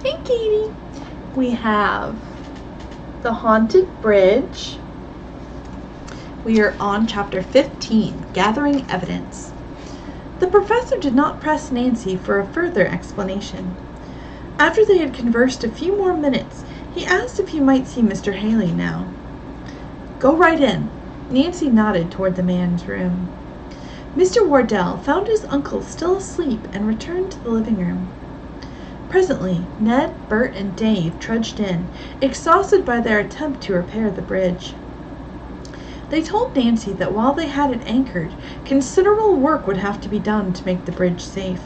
Hey, Katie. We have The Haunted Bridge. We are on chapter 15, Gathering Evidence. The professor did not press Nancy for a further explanation. After they had conversed a few more minutes, he asked if he might see Mr. Haley now. Go right in. Nancy nodded toward the man's room. Mr. Wardell found his uncle still asleep and returned to the living room. Presently, Ned, Bert, and Dave trudged in, exhausted by their attempt to repair the bridge. They told Nancy that while they had it anchored, considerable work would have to be done to make the bridge safe.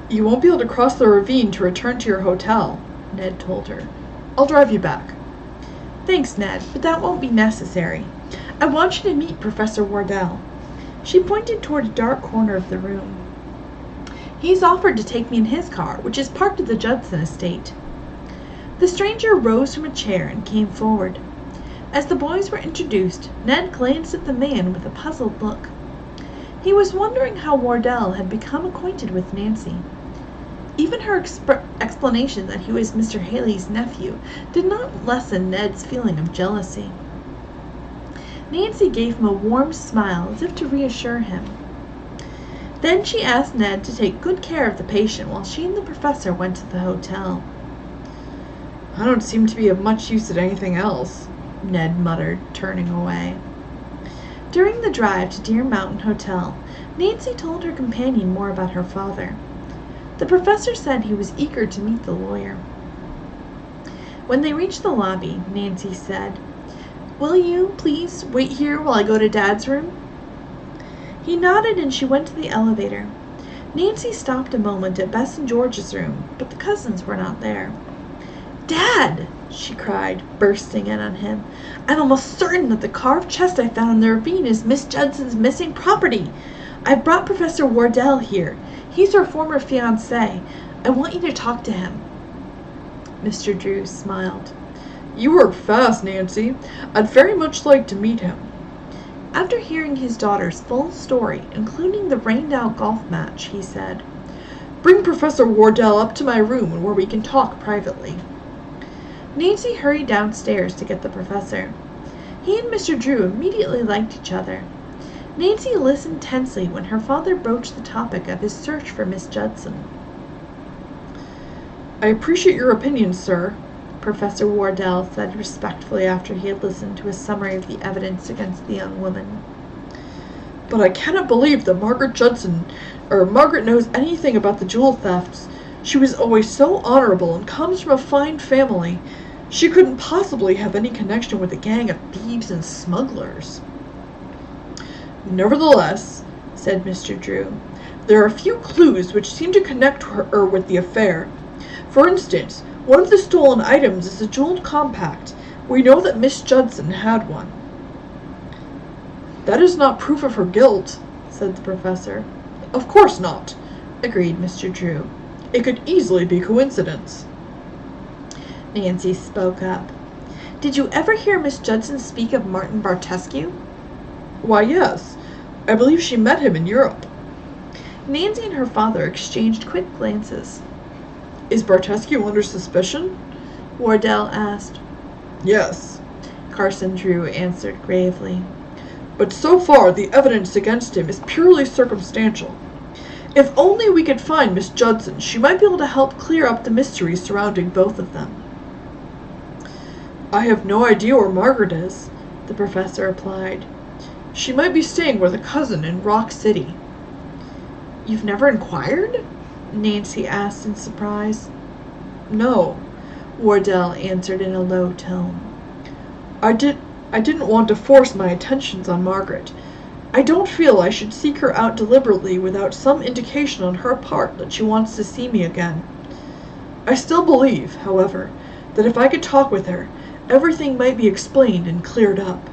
You won't be able to cross the ravine to return to your hotel, Ned told her. I'll drive you back. Thanks, Ned, but that won't be necessary. I want you to meet Professor Wardell. She pointed toward a dark corner of the room. He's offered to take me in his car, which is parked at the Judson estate. The stranger rose from a chair and came forward. As the boys were introduced, Ned glanced at the man with a puzzled look. He was wondering how Wardell had become acquainted with Nancy. Even her explanation that he was Mr. Haley's nephew did not lessen Ned's feeling of jealousy. Nancy gave him a warm smile as if to reassure him. Then she asked Ned to take good care of the patient while she and the professor went to the hotel. I don't seem to be of much use at anything else, Ned muttered, turning away. During the drive to Deer Mountain Hotel, Nancy told her companion more about her father. The professor said he was eager to meet the lawyer. When they reached the lobby, Nancy said, "Will you, please, wait here while I go to Dad's room?" He nodded and she went to the elevator. Nancy stopped a moment at Bess and George's room, but the cousins were not there. "Dad!" she cried, bursting in on him. "I'm almost certain that the carved chest I found in the ravine is Miss Judson's missing property. I've brought Professor Wardell here. He's her former fiancé. I want you to talk to him." Mr. Drew smiled. You work fast, Nancy. I'd very much like to meet him. After hearing his daughter's full story, including the rained-out golf match, he said, Bring Professor Wardell up to my room where we can talk privately. Nancy hurried downstairs to get the professor. He and Mr. Drew immediately liked each other. Nancy listened tensely when her father broached the topic of his search for Miss Judson. I appreciate your opinion, sir, Professor Wardell said respectfully after he had listened to a summary of the evidence against the young woman. But I cannot believe that Margaret knows anything about the jewel thefts. She was always so honorable and comes from a fine family. She couldn't possibly have any connection with a gang of thieves and smugglers. Nevertheless, said Mr. Drew, there are a few clues which seem to connect her with the affair. For instance, one of the stolen items is a jeweled compact. We know that Miss Judson had one. That is not proof of her guilt, said the professor. Of course not, agreed Mr. Drew. It could easily be coincidence. Nancy spoke up. Did you ever hear Miss Judson speak of Martin Bartescu? Why, yes. I believe she met him in Europe. Nancy and her father exchanged quick glances. Is Bartescu under suspicion? Wardell asked. Yes, Carson Drew answered gravely. But so far the evidence against him is purely circumstantial. If only we could find Miss Judson, she might be able to help clear up the mystery surrounding both of them. I have no idea where Margaret is, the professor replied. She might be staying with a cousin in Rock City. You've never inquired? Nancy asked in surprise. No, Wardell answered in a low tone. I didn't want to force my attentions on Margaret. I don't feel I should seek her out deliberately without some indication on her part that she wants to see me again. I still believe, however, that if I could talk with her, everything might be explained and cleared up.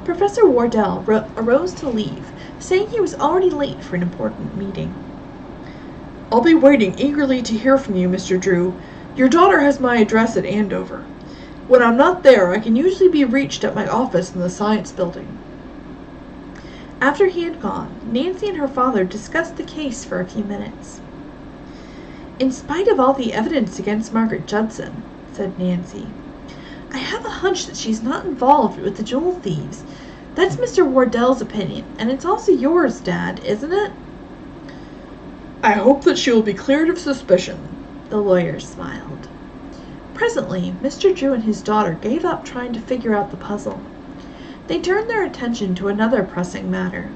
Professor Wardell arose to leave, saying he was already late for an important meeting. I'll be waiting eagerly to hear from you, Mr. Drew. Your daughter has my address at Andover. When I'm not there, I can usually be reached at my office in the Science Building. After he had gone, Nancy and her father discussed the case for a few minutes. "In spite of all the evidence against Margaret Judson," said Nancy. "I have a hunch that she's not involved with the jewel thieves. That's Mr. Wardell's opinion, and it's also yours, Dad, isn't it?" "I hope that she will be cleared of suspicion," the lawyer smiled. Presently, Mr. Drew and his daughter gave up trying to figure out the puzzle. They turned their attention to another pressing matter.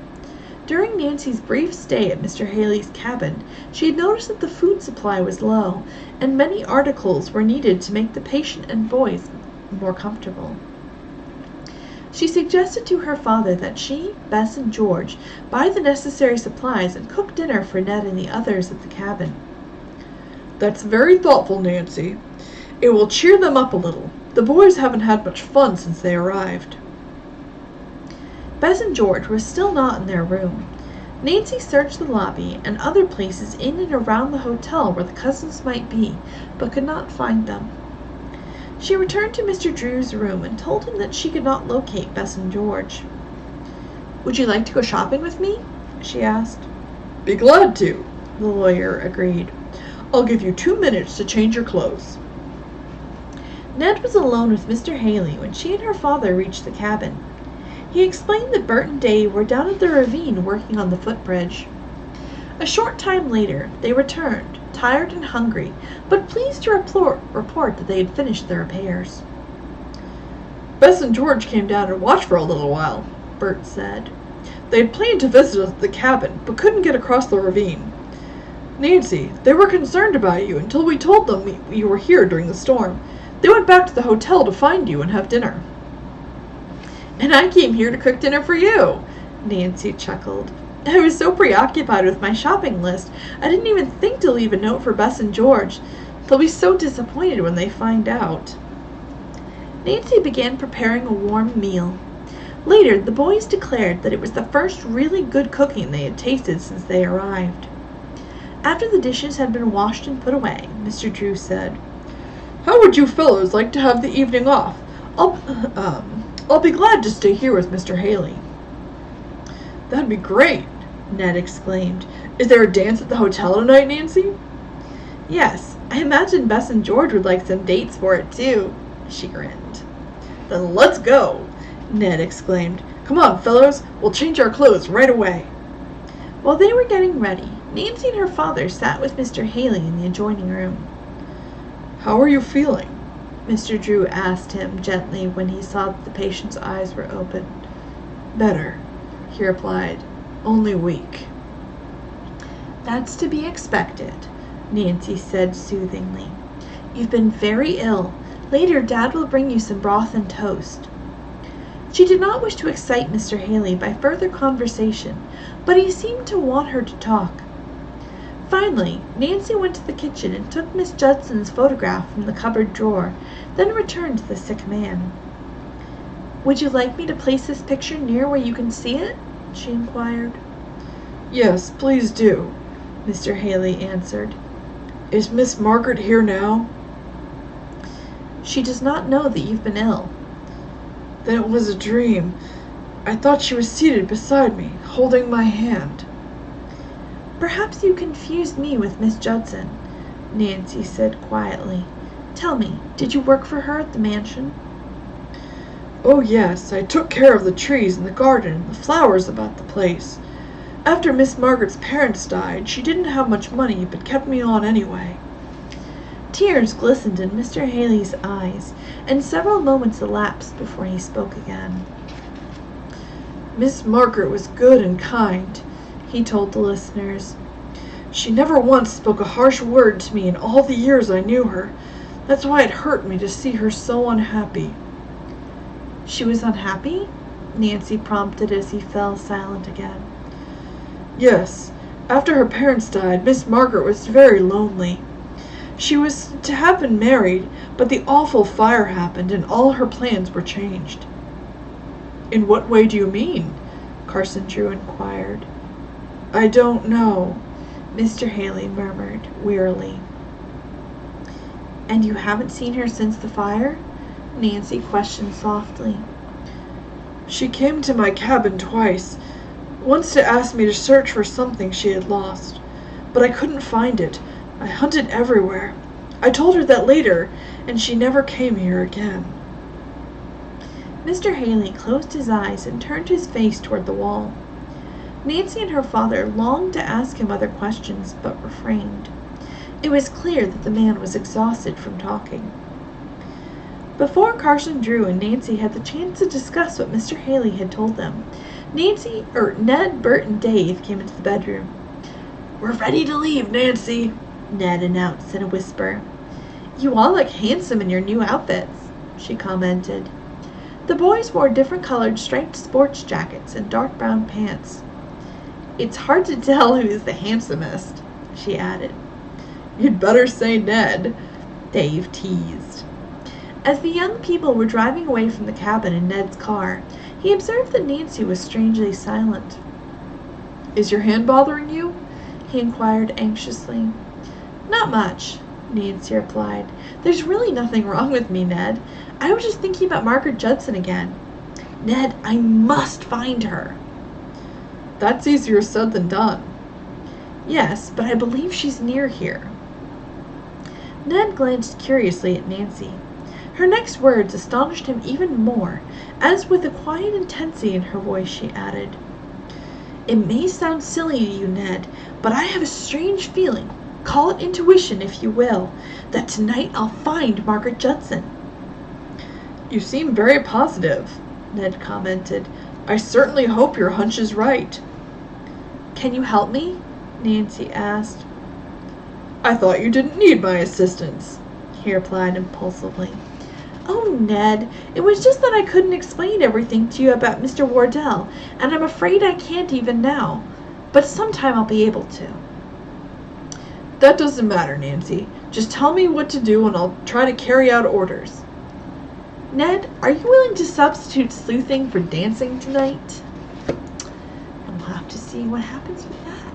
During Nancy's brief stay at Mr. Haley's cabin, she had noticed that the food supply was low, and many articles were needed to make the patient and boys more comfortable. She suggested to her father that she, Bess, and George buy the necessary supplies and cook dinner for Ned and the others at the cabin. "That's very thoughtful, Nancy. It will cheer them up a little. The boys haven't had much fun since they arrived." Bess and George were still not in their room. Nancy searched the lobby and other places in and around the hotel where the cousins might be, but could not find them. She returned to Mr. Drew's room and told him that she could not locate Bess and George. "Would you like to go shopping with me?" she asked. "Be glad to," the lawyer agreed. "I'll give you 2 minutes to change your clothes." Ned was alone with Mr. Haley when she and her father reached the cabin. He explained that Bert and Dave were down at the ravine working on the footbridge. A short time later, they returned, tired and hungry, but pleased to report that they had finished the repairs. "Bess and George came down and watched for a little while," Bert said. "They had planned to visit us at the cabin, but couldn't get across the ravine. Nancy, they were concerned about you until we told them you were here during the storm. They went back to the hotel to find you and have dinner." "And I came here to cook dinner for you," Nancy chuckled. "I was so preoccupied with my shopping list, I didn't even think to leave a note for Bess and George. They'll be so disappointed when they find out." Nancy began preparing a warm meal. Later, the boys declared that it was the first really good cooking they had tasted since they arrived. After the dishes had been washed and put away, Mr. Drew said, "How would you fellows like to have the evening off? I'll be glad to stay here with Mr. Haley." "That'd be great," Ned exclaimed. "Is there a dance at the hotel tonight, Nancy?" "Yes, I imagine Bess and George would like some dates for it too," she grinned. "Then let's go," Ned exclaimed. "Come on, fellows, we'll change our clothes right away." While they were getting ready, Nancy and her father sat with Mr. Haley in the adjoining room. "How are you feeling?" Mr. Drew asked him gently when he saw that the patient's eyes were open. "Better," he replied. "Only weak." "That's to be expected," Nancy said soothingly. "You've been very ill. Later, Dad will bring you some broth and toast." She did not wish to excite Mr. Haley by further conversation, but he seemed to want her to talk. Finally, Nancy went to the kitchen and took Miss Judson's photograph from the cupboard drawer, then returned to the sick man. "Would you like me to place this picture near where you can see it?" she inquired. "Yes, please do," Mr. Haley answered. "Is Miss Margaret here now?" "She does not know that you've been ill." "Then it was a dream. I thought she was seated beside me, holding my hand." "Perhaps you confused me with Miss Judson," Nancy said quietly. "Tell me, did you work for her at the mansion?" "Oh yes, I took care of the trees in the garden and the flowers about the place. After Miss Margaret's parents died, she didn't have much money, but kept me on anyway." Tears glistened in Mr. Haley's eyes, and several moments elapsed before he spoke again. "Miss Margaret was good and kind," he told the listeners. "She never once spoke a harsh word to me in all the years I knew her. That's why it hurt me to see her so unhappy." "She was unhappy?" Nancy prompted as he fell silent again. "Yes. After her parents died, Miss Margaret was very lonely. She was to have been married, but the awful fire happened and all her plans were changed." "In what way do you mean?" Carson Drew inquired. "I don't know," Mr. Haley murmured wearily. "And you haven't seen her since the fire?" Nancy questioned softly. "She came to my cabin twice, once to ask me to search for something she had lost, but I couldn't find it. I hunted everywhere. I told her that later, and she never came here again." Mr. Haley closed his eyes and turned his face toward the wall. Nancy and her father longed to ask him other questions, but refrained. It was clear that the man was exhausted from talking. Before Carson Drew and Nancy had the chance to discuss what Mr. Haley had told them, Ned, Bert, and Dave came into the bedroom. "We're ready to leave, Nancy," Ned announced in a whisper. "You all look handsome in your new outfits," she commented. The boys wore different-colored striped sports jackets and dark brown pants. "It's hard to tell who is the handsomest," she added. "You'd better say Ned," Dave teased. As the young people were driving away from the cabin in Ned's car, he observed that Nancy was strangely silent. "Is your hand bothering you?" he inquired anxiously. "Not much," Nancy replied. "There's really nothing wrong with me, Ned. I was just thinking about Margaret Judson again. Ned, I must find her." "That's easier said than done." "Yes, but I believe she's near here." Ned glanced curiously at Nancy. Her next words astonished him even more, as with a quiet intensity in her voice she added, "It may sound silly to you, Ned, but I have a strange feeling, call it intuition if you will, that tonight I'll find Margaret Judson." "You seem very positive," Ned commented. "I certainly hope your hunch is right." "Can you help me?" Nancy asked. "I thought you didn't need my assistance," he replied impulsively. "Oh, Ned, it was just that I couldn't explain everything to you about Mr. Wardell, and I'm afraid I can't even now. But sometime I'll be able to." "That doesn't matter, Nancy. Just tell me what to do and I'll try to carry out orders." "Ned, are you willing to substitute sleuthing for dancing tonight?" And we'll have to see what happens with that.